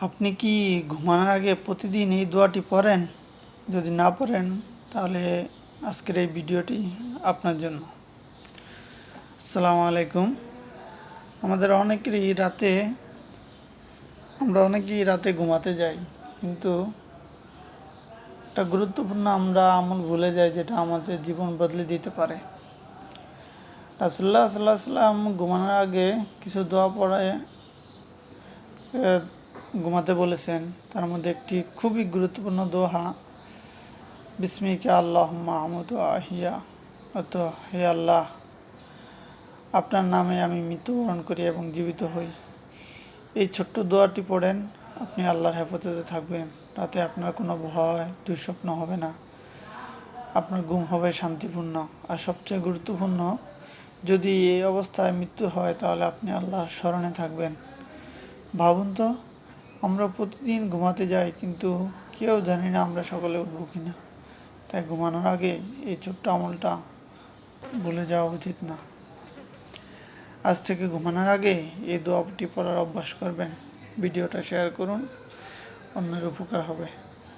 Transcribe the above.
আপনি কি ঘুমানোর আগে প্রতিদিন এই দোয়াটি পড়েন? যদি না পড়েন তাহলে আজকের এই ভিডিওটি আপনার জন্য। আসসালামু আলাইকুম। আমাদের আমরা অনেকেই রাতে ঘুমাতে যাই, কিন্তু একটা গুরুত্বপূর্ণ আমরা আমল ভুলে যাই, যেটা আমাদের জীবন বদলে দিতে পারে। রাসূলুল্লাহ সাল্লাল্লাহু আলাইহি সাল্লাম ঘুমানোর আগে কিছু দোয়া পড়ে ঘুমাতে বলেছেন। তার মধ্যে একটি খুবই গুরুত্বপূর্ণ দোয়া, বিসমিকা আল্লাহুম্মা আমুতু ওয়া আহইয়া, অর্থাৎ হে আল্লাহ, আপনার নামে আমি মৃত্যুবরণ করি এবং জীবিত হই। এই ছোট্ট দোয়াটি পড়েন, আপনি আল্লাহর হেফাজতে থাকবেন। রাতে আপনার কোনো ভয় দুঃস্বপ্ন হবে না, আপনার ঘুম হবে শান্তিপূর্ণ। আর সবচেয়ে গুরুত্বপূর্ণ, যদি এই অবস্থায় মৃত্যু হয় তাহলে আপনি আল্লাহর স্মরণে থাকবেন। ভাবুন তো, আমরা প্রতিদিন ঘুমাতে যাই, কিন্তু কেউ জানি না আমরা সকালে উঠবো কিনা। তাই ঘুমানোর আগে এই ছোট্ট আমলটা ভুলে যাওয়া উচিত না। আজ থেকে ঘুমানোর আগে এই দোয়াটি পড়ার অভ্যাস করবেন। ভিডিওটা শেয়ার করুন, অন্যের উপকার হবে।